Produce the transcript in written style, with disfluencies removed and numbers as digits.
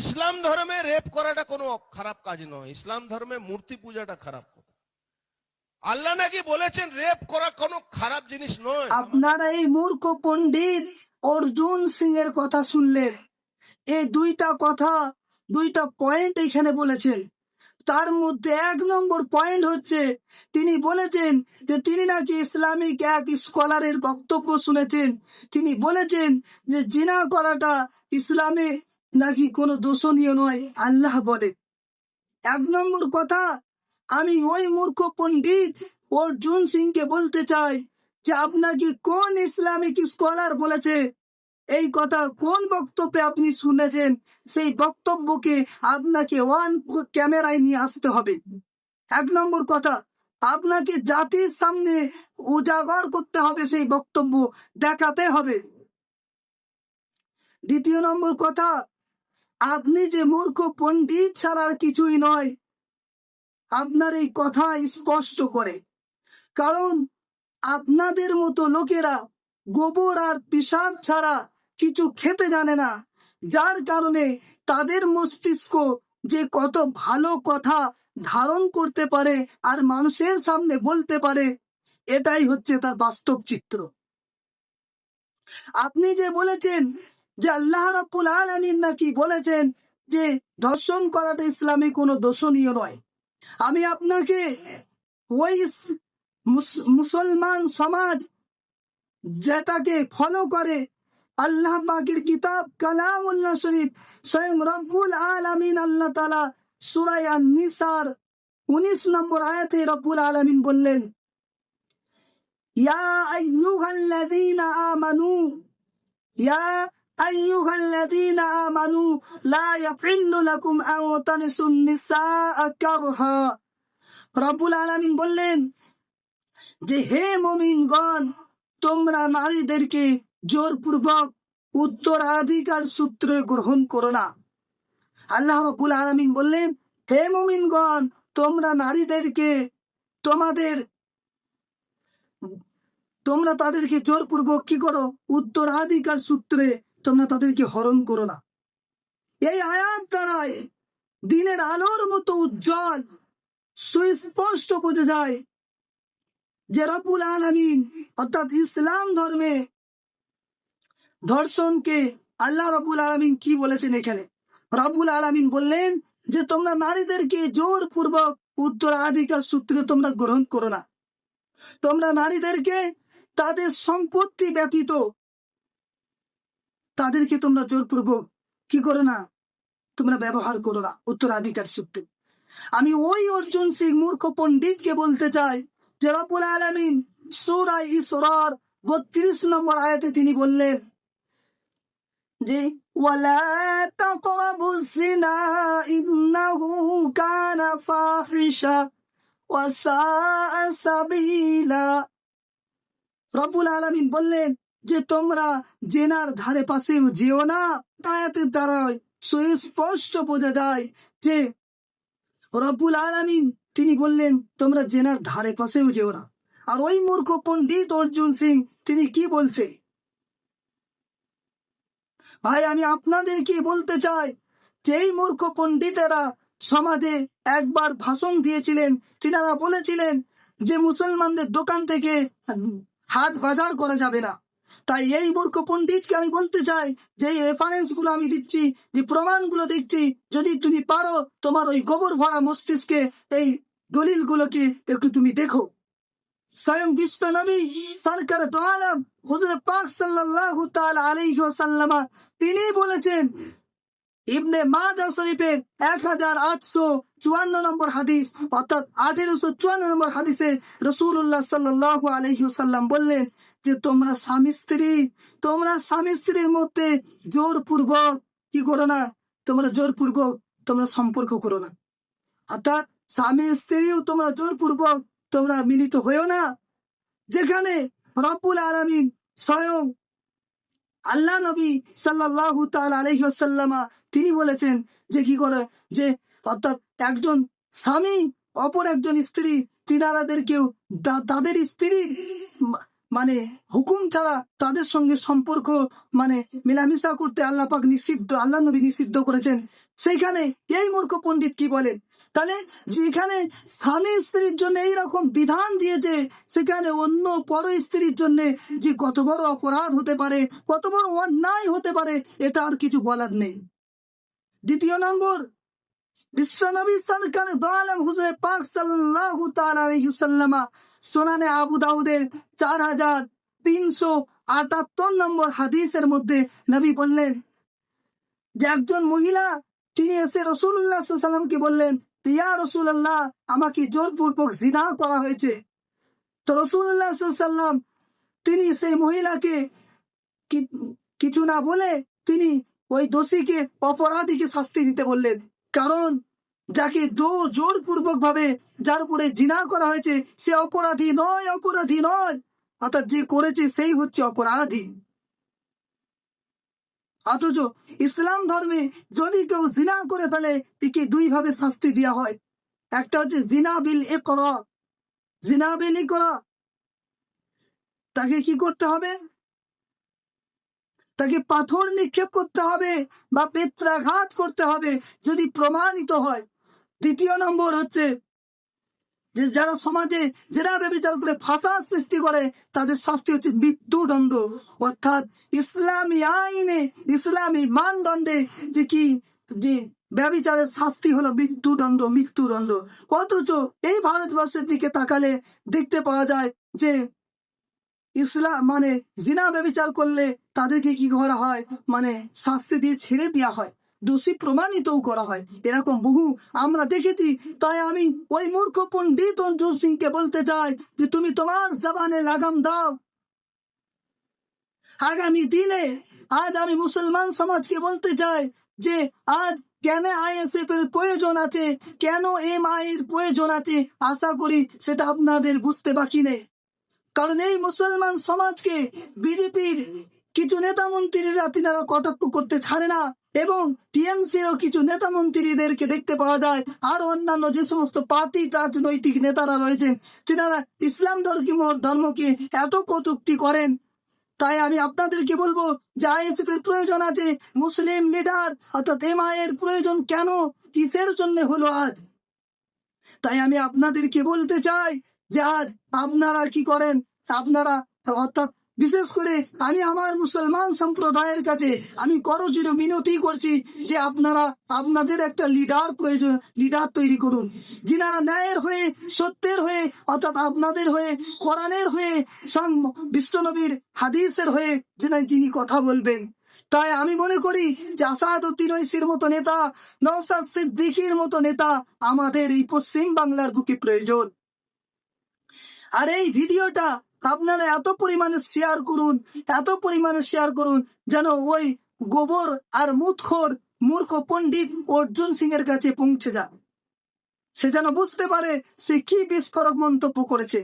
ইসলাম ধর্মে রেপ করাটা কোনো খারাপ কাজ নয়, ইসলাম ধর্মে মূর্তি পূজাটা খারাপ কথা। আল্লাহ নাকি বলেছেন রেপ করা কোনো খারাপ জিনিস নয়। আপনারা এই মূর্খ পণ্ডিত অর্জুন সিং এর কথা শুনলেন। এই দুইটা পয়েন্ট এখানে বলেছেন। তার মধ্যে 1 নম্বর পয়েন্ট হচ্ছে তিনি বলেছেন যে তিনি নাকি ইসলামিক এক স্কলারের বক্তব্য শুনেছেন। তিনি বলেছেন যে জিনা করাটা ইসলামে নাকি কোনো দোষণীয় নয়, আল্লাহ বলে। 1 নম্বর কথা, আমি ওই মূর্খ পণ্ডিত অর্জুন সিংকে বলতে চাই যে আপনাকে কোন ইসলামিক স্কলার বলেছে এই কথা, কোন বক্তব্যে আপনি শুনেছেন, সেই বক্তব্যকে আপনাকে ওয়ান ক্যামেরায় নিয়ে আসতে হবে। 1 নম্বর কথা, আপনাকে জাতির সামনে উজাগর করতে হবে, সেই বক্তব্য দেখাতে হবে। 2 নম্বর কথা, আপনি যে মূর্খ পণ্ডিত ছাড়ার কিছুই নয়, আপনার এই কথা স্পষ্ট করে। কারণ আপনাদের মতো লোকেরা গোবর আর পিশাব ছাড়া কিছু খেতে জানে না, যার কারণে তাদের মস্তিষ্ক যে কত ভালো কথা ধারণ করতে পারে আর মানুষের সামনে বলতে পারে, এটাই হচ্ছে তার বাস্তব চিত্র। আপনি যে বলেছেন যে আল্লাহ রাব্বুল আলামিন নাকি বলেছেন যে ধর্ষণ করাটা ইসলামে কোনো দোষণীয় নয়, আমি আপনাকে ওই মুসলমান সমাজ যেটাকে ফলো করে আল্লাহ পাকের কিতাব কালামুল্লাহ শরীফ, স্বয়ং রব্বুল আলামিন আল্লাহ তাআলা সূরা আন-নিসার 19 নম্বর আয়াতে রব্বুল আলামিন বললেন, ইয়া আইয়ুহাল্লাযীনা আমানু ইয়া আইয়ুহাল্লাযীনা আমানু লা ইয়াহিল্লু লাকুম আন তারিসুন নিসাআ কারহা। রব্বুল আলামিন বললেন যে হে মুমিনগণ, তোমরা নারীদেরকে জোরপূর্বক উত্তরাধিকার সূত্রে গ্রহণ করো না। আল্লাহ রাব্বুল আলামিন বললেন হে মুমিনগণ, তোমরা নারীদেরকে তোমরা তাদেরকে জোরপূর্বক কি করো, উত্তরাধিকার সূত্রে তোমরা তাদেরকে হরণ করো না। এই আয়াত দ্বারায় দিনের আলোর মতো উজ্জ্বল সুস্পষ্ট বোঝা যায় যে রব্বুল আলামিন অর্থাৎ ইসলাম ধর্মে ধর্ষণকে আল্লাহ রাব্বুল আলামিন কি বলেছেন। এখানে রব্বুল আলামিন বললেন যে তোমরা নারীদেরকে জোরপূর্বক উত্তরাধিকার সূত্রে তোমরা গ্রহণ করো না। তোমরা নারীদেরকে তাদের সম্পত্তি ব্যতীত তাদেরকে তোমরা জোরপূর্বক কি করো না, তোমরা ব্যবহার করো না উত্তরাধিকার সূত্রে। আমি ওই অর্জুন সিং মূর্খ পণ্ডিতকে বলতে চাই যে রব্বুল আলামিন সূরা ইসরার 32 নম্বর আয়াতে তিনি বললেন যে ওয়ালা তাকরাবুজ জিনা ইন্নাহু কানা ফাহিশা ওয়া সাআ সাবিলা। রব্বুল আলামিন বললেন যে তোমরা জেনার ধারে পাশে যেও না। আয়াতের দ্বারা সুস্পষ্ট বোঝা যায় যে রব্বুল আলামিন তিনি বললেন তোমরা জেনার ধারে পাশেও যেও না। আর ওই মূর্খ পণ্ডিত অর্জুন সিং তিনি কি বলছে? ভাই, আমি আপনাদেরকে বলতে চাই যে এই মূর্খ পণ্ডিতেরা সমাজে একবার ভাষণ দিয়েছিলেন। তিনারা বলেছিলেন যে মুসলমানদের দোকান থেকে হাট বাজার করা যাবে না। তাই এই মূর্খ পণ্ডিতকে আমি বলতে চাই যে এই রেফারেন্স গুলো আমি দিচ্ছি, যে প্রমাণগুলো দিচ্ছি, যদি তুমি পারো তোমার ওই গোবর ভরা মস্তিষ্কে এই দলিল গুলোকে একটু তুমি দেখো। স্বয়ং বিশ্ব নবী সরকার দো আলম হুজুর পাক সাল্লাল্লাহু তাআলা আলাইহি ওয়াসাল্লাম তিনি বলেছেন ইবনে মাজাহ শরীফের 1854 নম্বর হাদিস অর্থাৎ 1854 নম্বর হাদিসে রাসূলুল্লাহ সাল্লাল্লাহু আলাইহি ওয়াসাল্লাম বললেন যে তোমরা স্বামী স্ত্রীর মধ্যে জোরপূর্বক কি করো না, তোমরা জোরপূর্বক তোমরা সম্পর্ক করো না। অর্থাৎ স্বামী স্ত্রীও তোমরা জোরপূর্বক তোমরা মিলিত হয়েও না, যেখানে রব্বুল আলামিন স্বয়ং আল্লাহ নবী সাল্লাল্লাহু তাআলা আলাইহি ওয়াসাল্লাম তিনি বলেছেন যে কি করে, যে অর্থাৎ একজন স্বামী অপর একজন স্ত্রী তিনারাদেরকেও তাদের স্ত্রীর মানে হুকুম ছাড়া তাদের সঙ্গে সম্পর্ক মানে মেলামেশা করতে আল্লাহ পাক নিষিদ্ধ, আল্লাহ নবী নিষিদ্ধ করেছেন। সেইখানে এই মূর্খ পণ্ডিত কি বলেন, তাহলে যেখানে স্বামী স্ত্রীর জন্য এইরকম বিধান দিয়েছে, সেখানে অন্য পর স্ত্রীর জন্য যে কত বড় অপরাধ হতে পারে, কত বড় অন্যায় হতে পারে, এটা আর কিছু বলার নেই। দ্বিতীয় নম্বর, বিশ্বনবী সরকার দো আলম হুজুরে পাক সাল্লাল্লাহু তাআলা আলাইহি ওয়াসাল্লাম সুনানে আবু দাউদের 4378 নম্বর হাদিসের মধ্যে নবী বললেন যে একজন মহিলা তিনি এসে রাসূলুল্লাহ সাল্লাল্লাহু আলাইহি ওয়াসাল্লামকে বললেন, ইয়া রাসূলুল্লাহ, আমাকে জোরপূর্বক জিনা করা হয়েছে। তো রাসূলুল্লাহ সাল্লাল্লাহু আলাইহি ওয়াসাল্লাম তিনি সেই মহিলাকে কিছু না বলে তিনি ওই দোষীকে, অপরাধীকে শাস্তি দিতে বললেন। কারণ যাকে জোরপূর্বক ভাবে যার উপরে জিনা করা হয়েছে সে অপরাধী নয়, অপরাধী নয়, অর্থাৎ যে করেছে সেই হচ্ছে অপরাধী। অথচ ইসলাম ধর্মে যদি কেউ জিনা করে ফেলে তাকে দুই ভাবে শাস্তি দেওয়া হয়। একটা হচ্ছে জিনা বিল ইকরা, জিনা বিল ইকরা, তাকে কি করতে হবে, তাকে পাথর নিক্ষেপ করতে হবে বা পেত্রাঘাত করতে হবে যদি প্রমাণিত হয়। দ্বিতীয় নম্বর হচ্ছে যে যারা সমাজে যারা ব্যভিচার করে ফাসাদ সৃষ্টি করে তাদের শাস্তি হচ্ছে মৃত্যুদণ্ড। অর্থাৎ ইসলামী আইনে, ইসলামী মানদণ্ডে যে কি যে ব্যভিচারের শাস্তি হলো মৃত্যুদণ্ড, মৃত্যুদণ্ড। অথচ এই ভারতবর্ষের দিকে তাকালে দেখতে পাওয়া যায় যে ইসলাম মানে জিনা ব্যভিচার করলে তাদেরকে কি করা হয়, মানে শাস্তি দিয়ে ছেড়ে দেওয়া হয়, দোষী প্রমাণিতও করা হয়। এরকম বহু আমরা দেখেছি। তাই আমি ওই মূর্খ পণ্ডিত অর্জুন সিংকে বলতে চাই যে তুমি তোমার জবানে লাগাম দাও। আগামী দিনে আজ আমি মুসলমান সমাজকে বলতে চাই যে আজ কেন আইএসএফ এর প্রয়োজন আছে, কেন এমআই এর প্রয়োজন আছে, আশা করি সেটা আপনাদের বুঝতে বাকি নেই। কারণ এই মুসলমান সমাজকে বিজেপির কিছু নেতা মন্ত্রীরা তিনারা কটাক্ষ করতে ছাড়ে না, এবং টিএমসিরও কিছু নেতা মন্ত্রীদেরকে দেখতে পাওয়া যায়, আর অন্যান্য যে সমস্ত পার্টি রাজনৈতিক নেতারা রয়েছেন তিনারা ইসলাম ধর্মকে এত কটূক্তি করেন। তাই আমি আপনাদেরকে বলবো যে আইএসএফ এর প্রয়োজন আছে, মুসলিম লিডার অর্থাৎ এমআই এর প্রয়োজন কেন, কিসের জন্য হলো আজ। তাই আমি আপনাদেরকে বলতে চাই যে আজ আপনারা কি করেন, আপনারা অর্থাৎ বিশেষ করে আমি আমার মুসলমান সম্প্রদায়ের কাছে আমি করজোড়ে মিনতি করছি যে আপনারা আপনাদের একটা লিডার প্রয়োজন, লিডার তৈরি করুন যিনারা ন্যায়ের হয়ে, সত্যের হয়ে, অর্থাৎ আপনাদের হয়ে, কোরআনের হয়ে, বিশ্বনবীর হাদিসের হয়ে যিনি কথা বলবেন। তাই আমি মনে করি যে আসাদউদ্দিন ওয়াইসির মতো নেতা, নওশাদ সিদ্দিকীর মতো নেতা আমাদের এই পশ্চিম বাংলার বুকে প্রয়োজন। আর এই ভিডিওটা আপনারা এত পরিমাণে শেয়ার করুন, এত পরিমাণে শেয়ার করুন যেন ওই গোবর আর মুতখোর মূর্খ পণ্ডিত অর্জুন সিং এর কাছে পৌঁছে যায়, সে যেন বুঝতে পারে সে কি বিস্ফোরক মন্তব্য করেছে।